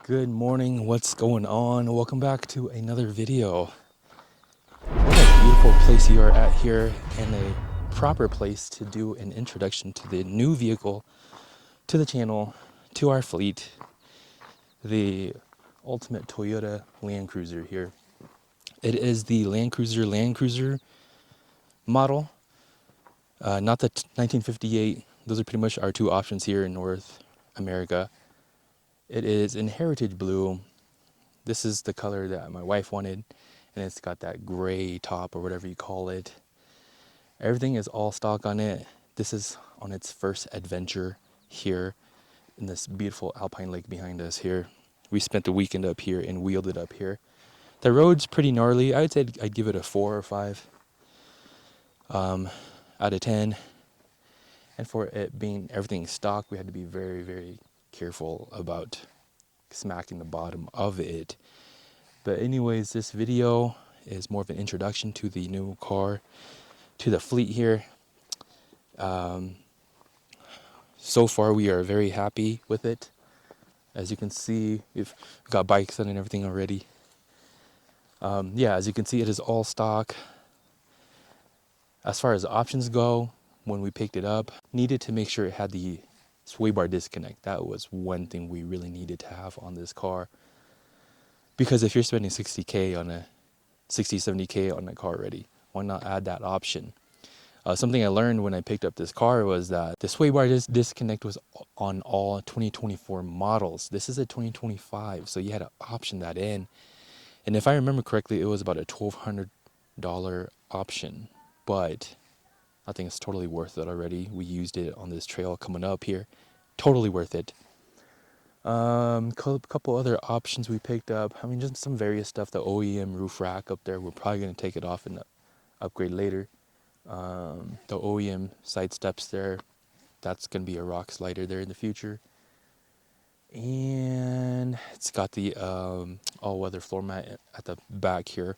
Good morning, what's going on? Welcome back to another video. What a beautiful place you are at here, and a proper place to do an introduction to the new vehicle, to the channel, to our fleet, the ultimate Toyota Land Cruiser here. It is the Land Cruiser model, not the 1958. Those are pretty much our two options here in North America. It is in Heritage Blue. This is the color that my wife wanted, and it's got that gray top or whatever you call it. Everything is all stock on it. This is on its first adventure here in this beautiful alpine lake behind us here. We spent the weekend up here and wheeled it up here. The road's pretty gnarly. I would say I'd give it a 4 or 5 out of 10. And for it being everything stock, we had to be very, very careful about smacking the bottom of it. But anyways, this video is more of an introduction to the new car, to the fleet here. So far, we are very happy with it. As you can see, we've got bikes on and everything already. Yeah, as you can see, it is all stock. As far as options go, when we picked it up, needed to make sure it had the sway bar disconnect. That was one thing we really needed to have on this car. Because if you're spending 60K on a 70K on a car already, why not add that option? Something I learned when I picked up this car was that the sway bar disconnect was on all 2024 models. This is a 2025, so you had to option that in. And if I remember correctly, it was about a $1,200 option, but I think it's totally worth it already. We used it on this trail coming up here. Totally worth it. Couple other options we picked up. I mean, just some various stuff. The OEM roof rack up there, we're probably going to take it off and upgrade later. The OEM side steps there, that's going to be a rock slider there in the future. And it's got the all-weather floor mat at the back here.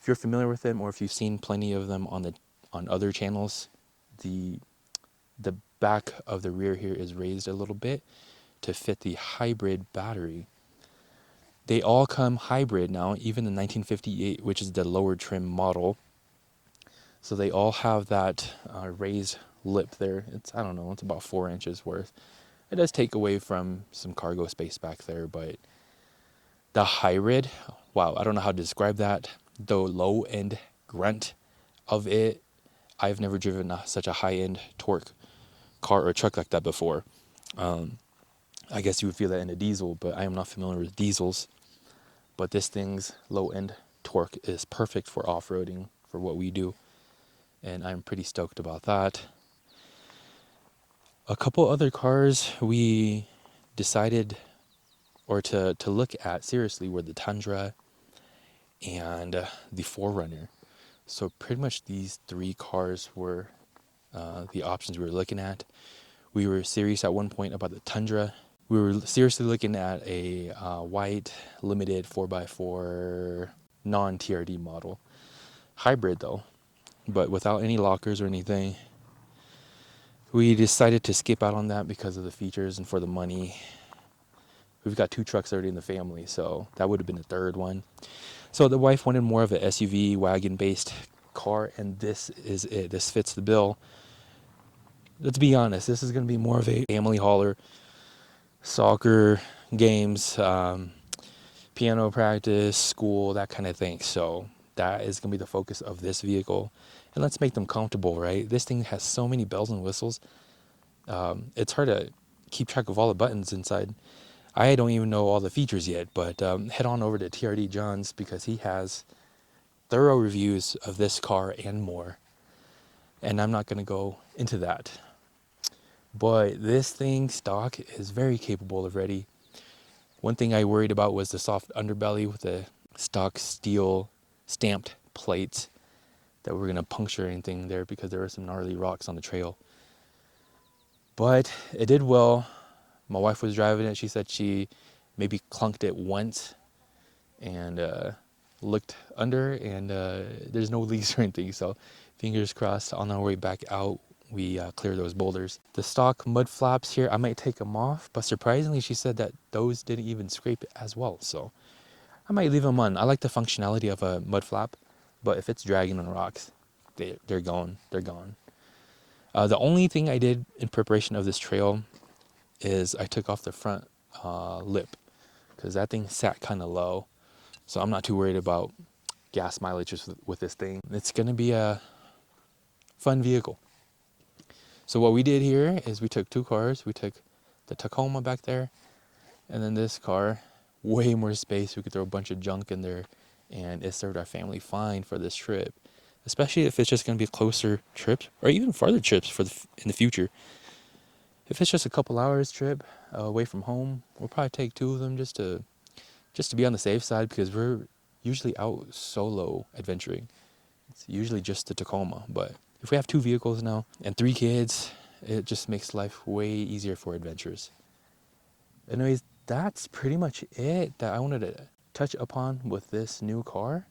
If you're familiar with them, or if you've seen plenty of them on other channels, the back of the rear here is raised a little bit to fit the hybrid battery. They all come hybrid now, even the 1958, which is the lower trim model. So they all have that raised lip there. I don't know, it's about 4 inches worth. It does take away from some cargo space back there, but the hybrid, wow, I don't know how to describe that. The low end grunt of it, I've never driven such a high end torque car or truck like that before. I guess you would feel that in a diesel, but I am not familiar with diesels. But this thing's low end torque is perfect for off-roading, for what we do. And I'm pretty stoked about that. A couple other cars we decided to look at seriously were the Tundra and the 4Runner. So pretty much these 3 cars were the options we were looking at. We were serious at one point about the Tundra. We were seriously looking at a white limited 4x4 non-TRD model. Hybrid though, but without any lockers or anything. We decided to skip out on that because of the features and for the money. We've got 2 trucks already in the family, so that would have been the third one. So the wife wanted more of a SUV wagon-based car, and this is it. This fits the bill. Let's be honest, this is going to be more of a family hauler. Soccer, games, piano practice, school, that kind of thing. So that is going to be the focus of this vehicle. And let's make them comfortable, right? This thing has so many bells and whistles. It's hard to keep track of all the buttons inside. I don't even know all the features yet, but head on over to TRD John's because he has thorough reviews of this car and more. And I'm not going to go into that. But this thing, stock, is very capable already. One thing I worried about was the soft underbelly with the stock steel stamped plates that were going to puncture anything there because there were some gnarly rocks on the trail. But it did well. My wife was driving it. She said she maybe clunked it once and looked under, and there's no leaks or anything. So fingers crossed on our way back out, we clear those boulders. The stock mud flaps here, I might take them off, but surprisingly she said that those didn't even scrape as well, so I might leave them on. I like the functionality of a mud flap, but if it's dragging on rocks, they're gone. They're gone. The only thing I did in preparation of this trail is I took off the front lip because that thing sat kind of low. So I'm not too worried about gas mileage with this thing. It's going to be a fun vehicle. So what we did here is we took two cars. We took the Tacoma back there and then this car. Way more space. We could throw a bunch of junk in there and it served our family fine for this trip. Especially if it's just going to be closer trips or even farther trips in the future. If it's just a couple hours trip away from home, we'll probably take two of them just to be on the safe side because we're usually out solo adventuring. It's usually just the Tacoma, but if we have two vehicles now and 3 kids, it just makes life way easier for adventures. Anyways, that's pretty much it that I wanted to touch upon with this new car.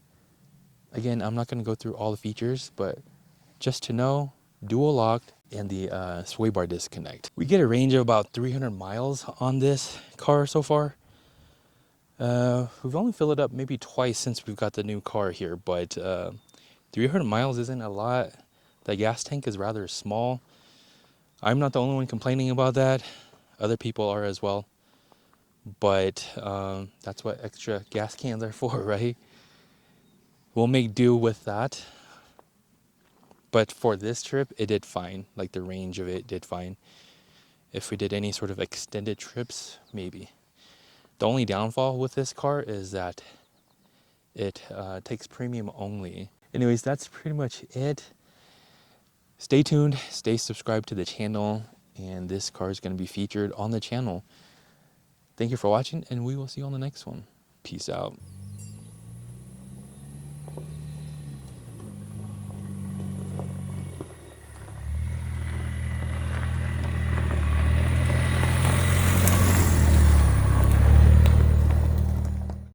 Again, I'm not going to go through all the features, but just to know, dual locked and the sway bar disconnect. We get a range of about 300 miles on this car so far. We've only filled it up maybe twice since we've got the new car here, but 300 miles isn't a lot. The gas tank is rather small. I'm not the only one complaining about that. Other people are as well. But that's what extra gas cans are for, right? We'll make do with that. But for this trip, it did fine. Like the range of it did fine. If we did any sort of extended trips, maybe. The only downfall with this car is that it takes premium only. Anyways, that's pretty much it. Stay tuned, stay subscribed to the channel, and this car is going to be featured on the channel. Thank you for watching, and we will see you on the next one. Peace out.